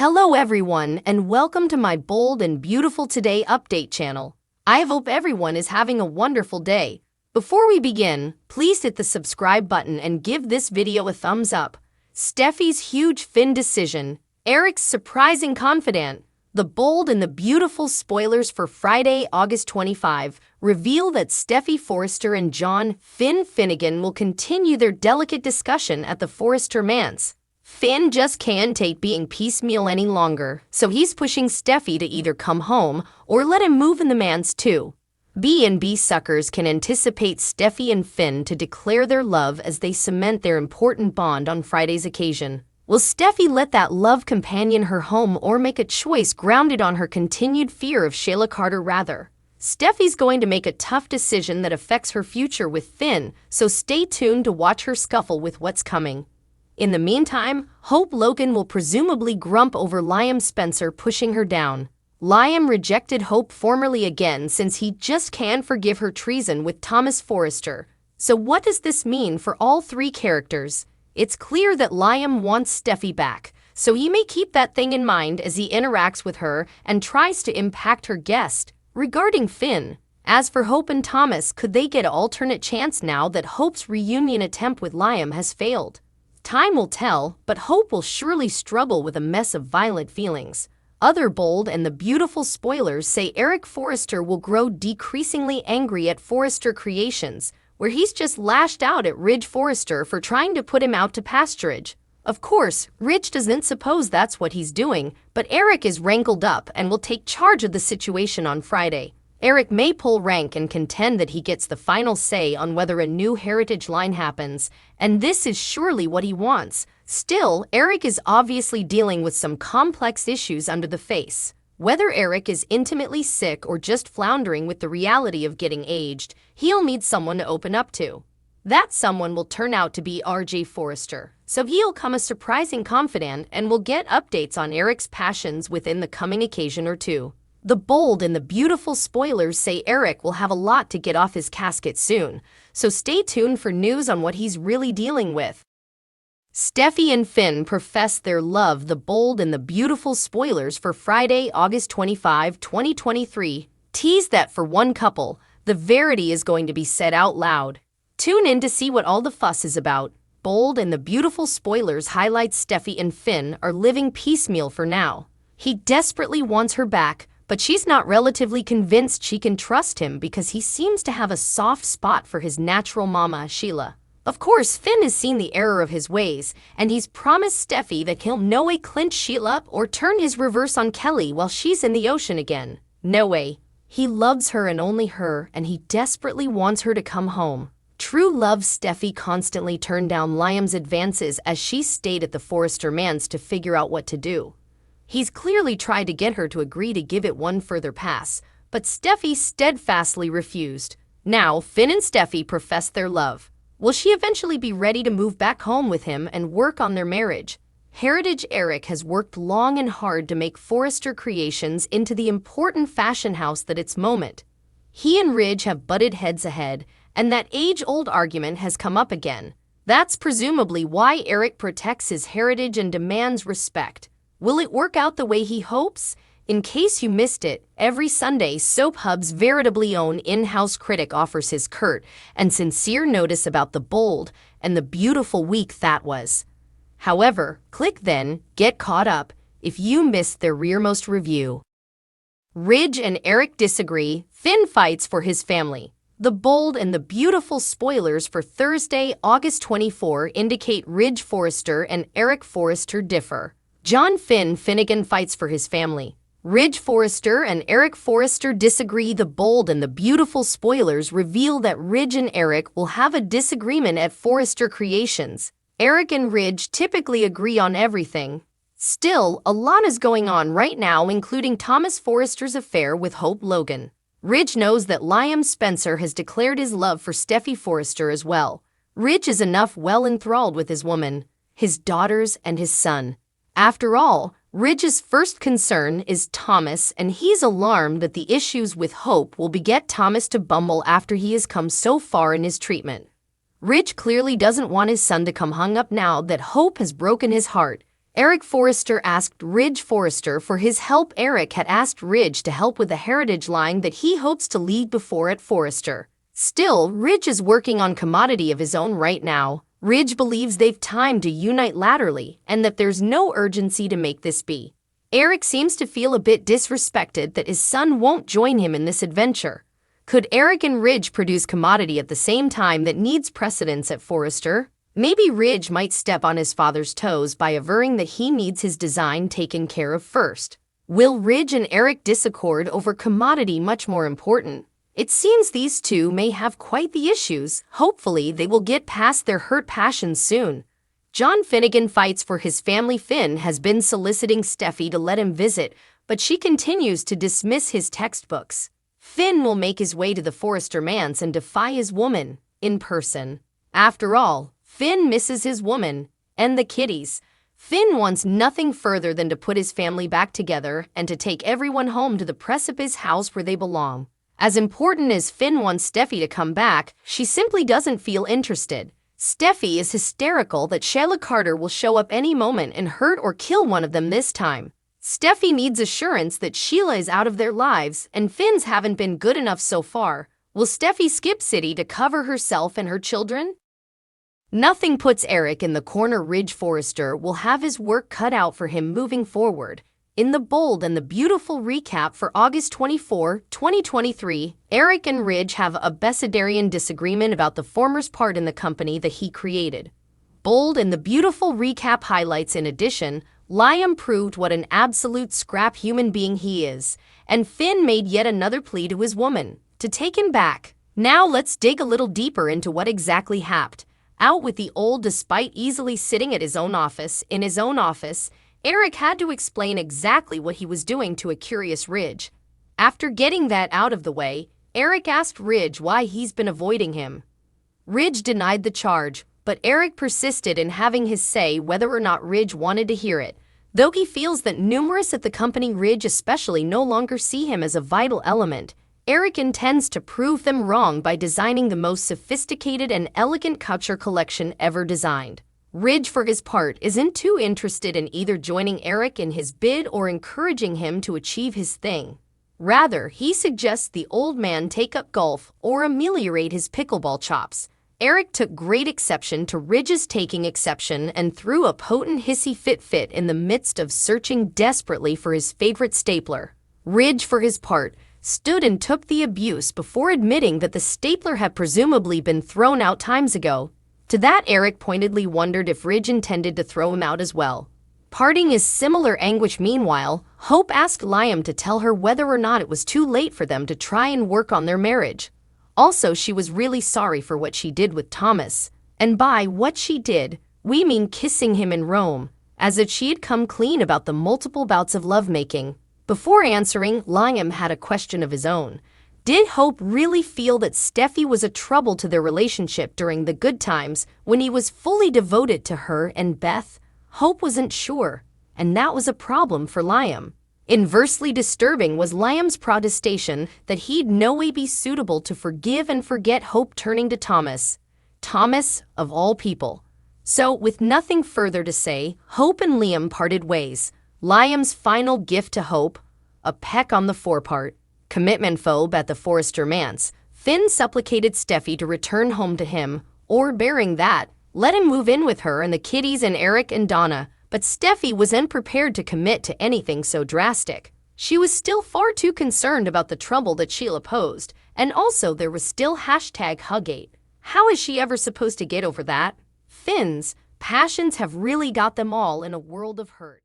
Hello everyone and welcome to my Bold and Beautiful Today update channel. I hope everyone is having a wonderful day. Before we begin, please hit the subscribe button and give this video a thumbs up. Steffy's huge Finn decision, Eric's surprising confidant, the bold and the beautiful spoilers for Friday, August 25 reveal that Steffy Forrester and John Finn Finnegan will continue their delicate discussion at the Forrester manse. Finn just can't take being piecemeal any longer, so he's pushing Steffy to either come home or let him move in the manse too. B&B suckers can anticipate Steffy and Finn to declare their love as they cement their important bond on Friday's occasion. Will Steffy let that love companion her home or make a choice grounded on her continued fear of Shayla Carter rather? Steffy's going to make a tough decision that affects her future with Finn, so stay tuned to watch her scuffle with what's coming. In the meantime, Hope Logan will presumably grump over Liam Spencer pushing her down. Liam rejected Hope formally again since he just can't forgive her treason with Thomas Forrester. So what does this mean for all three characters? It's clear that Liam wants Steffy back, so he may keep that thing in mind as he interacts with her and tries to impact her guest. Regarding Finn, as for Hope and Thomas, could they get an alternate chance now that Hope's reunion attempt with Liam has failed? Time will tell, but Hope will surely struggle with a mess of violent feelings. Other bold and the beautiful spoilers say Eric Forrester will grow decreasingly angry at Forrester Creations, where he's just lashed out at Ridge Forrester for trying to put him out to pasturage. Of course, Ridge doesn't suppose that's what he's doing, but Eric is rankled up and will take charge of the situation on Friday. Eric may pull rank and contend that he gets the final say on whether a new heritage line happens, and this is surely what he wants. Still, Eric is obviously dealing with some complex issues under the face. Whether Eric is intimately sick or just floundering with the reality of getting aged, he'll need someone to open up to. That someone will turn out to be RJ Forrester, so he'll come a surprising confidant and will get updates on Eric's passions within the coming occasion or two. The bold and the beautiful spoilers say Eric will have a lot to get off his casket soon, so stay tuned for news on what he's really dealing with. Steffy and Finn profess their love. The bold and the beautiful spoilers for Friday, August 25, 2023, tease that for one couple, the verity is going to be said out loud. Tune in to see what all the fuss is about. Bold and the beautiful spoilers highlight Steffy and Finn are living piecemeal for now. He desperately wants her back, but she's not relatively convinced she can trust him because he seems to have a soft spot for his natural mama, Sheila. Of course, Finn has seen the error of his ways, and he's promised Steffy that he'll no way clinch Sheila up or turn his reverse on Kelly while she's in the ocean again. No way. He loves her and only her, and he desperately wants her to come home. True love. Steffy constantly turned down Liam's advances as she stayed at the Forrester manse to figure out what to do. He's clearly tried to get her to agree to give it one further pass, but Steffy steadfastly refused. Now, Finn and Steffy profess their love. Will she eventually be ready to move back home with him and work on their marriage? Heritage Eric has worked long and hard to make Forrester Creations into the important fashion house that it's moment. He and Ridge have butted heads ahead, and that age-old argument has come up again. That's presumably why Eric protects his heritage and demands respect. Will it work out the way he hopes? In case you missed it, every Sunday, Soap Hub's veritably own in-house critic offers his curt and sincere notice about the bold and the beautiful week that was. However, click then, get caught up, if you missed their rearmost review. Ridge and Eric disagree, Finn fights for his family. The bold and the beautiful spoilers for Thursday, August 24 indicate Ridge Forrester and Eric Forrester differ. John Finn Finnegan fights for his family. Ridge Forrester and Eric Forrester disagree. The bold and the beautiful spoilers reveal that Ridge and Eric will have a disagreement at Forrester Creations. Eric and Ridge typically agree on everything. Still, a lot is going on right now, including Thomas Forrester's affair with Hope Logan. Ridge knows that Liam Spencer has declared his love for Steffy Forrester as well. Ridge is enough well enthralled with his woman, his daughters, and his son. After all, Ridge's first concern is Thomas, and he's alarmed that the issues with Hope will beget Thomas to bumble after he has come so far in his treatment. Ridge clearly doesn't want his son to come hung up now that Hope has broken his heart. Eric Forrester asked Ridge Forrester for his help. Eric had asked Ridge to help with the heritage line that he hopes to leave before at Forrester. Still, Ridge is working on commodity of his own right now. Ridge believes they've time to unite laterally and that there's no urgency to make this be. Eric seems to feel a bit disrespected that his son won't join him in this adventure. Could Eric and Ridge produce commodity at the same time that needs precedence at Forrester? Maybe Ridge might step on his father's toes by averring that he needs his design taken care of first. Will Ridge and Eric disaccord over commodity much more important? It seems these two may have quite the issues. Hopefully they will get past their hurt passions soon. John Finnegan fights for his family. Finn has been soliciting Steffy to let him visit, but she continues to dismiss his textbooks. Finn will make his way to the Forrester manse and defy his woman in person. After all, Finn misses his woman and the kiddies. Finn wants nothing further than to put his family back together and to take everyone home to the precipice house where they belong. As important as Finn wants Steffy to come back, she simply doesn't feel interested. Steffy is hysterical that Sheila Carter will show up any moment and hurt or kill one of them this time. Steffy needs assurance that Sheila is out of their lives, and Finn's haven't been good enough so far. Will Steffy skip city to cover herself and her children? Nothing puts Eric in the corner. Ridge Forrester will have his work cut out for him moving forward. In the bold and the beautiful recap for August 24, 2023, Eric and Ridge have a Bessidarian disagreement about the former's part in the company that he created. Bold and the beautiful recap highlights. In addition, Liam proved what an absolute scrap human being he is, and Finn made yet another plea to his woman to take him back. Now let's dig a little deeper into what exactly happened. Out with the old. Despite easily sitting at his own office, Eric had to explain exactly what he was doing to a curious Ridge. After getting that out of the way, Eric asked Ridge why he's been avoiding him. Ridge denied the charge, but Eric persisted in having his say whether or not Ridge wanted to hear it. Though he feels that numerous at the company, Ridge especially, no longer see him as a vital element, Eric intends to prove them wrong by designing the most sophisticated and elegant couture collection ever designed. Ridge, for his part, isn't too interested in either joining Eric in his bid or encouraging him to achieve his thing. Rather, he suggests the old man take up golf or ameliorate his pickleball chops. Eric took great exception to Ridge's taking exception and threw a potent hissy fit in the midst of searching desperately for his favorite stapler. Ridge, for his part, stood and took the abuse before admitting that the stapler had presumably been thrown out times ago. To that, Eric pointedly wondered if Ridge intended to throw him out as well. Parting is similar anguish. Meanwhile, Hope asked Liam to tell her whether or not it was too late for them to try and work on their marriage. Also, she was really sorry for what she did with Thomas. And by what she did, we mean kissing him in Rome, as if she had come clean about the multiple bouts of lovemaking. Before answering, Liam had a question of his own. Did Hope really feel that Steffy was a trouble to their relationship during the good times when he was fully devoted to her and Beth? Hope wasn't sure, and that was a problem for Liam. Inversely disturbing was Liam's protestation that he'd no way be suitable to forgive and forget Hope, turning to Thomas. Thomas, of all people. So, with nothing further to say, Hope and Liam parted ways. Liam's final gift to Hope, a peck on the forepart. Commitment phobe at the Forrester manse, Finn supplicated Steffy to return home to him, or bearing that, let him move in with her and the kiddies and Eric and Donna, but Steffy was unprepared to commit to anything so drastic. She was still far too concerned about the trouble that Sheila posed, and also there was still #Huggate. How is she ever supposed to get over that? Finn's passions have really got them all in a world of hurt.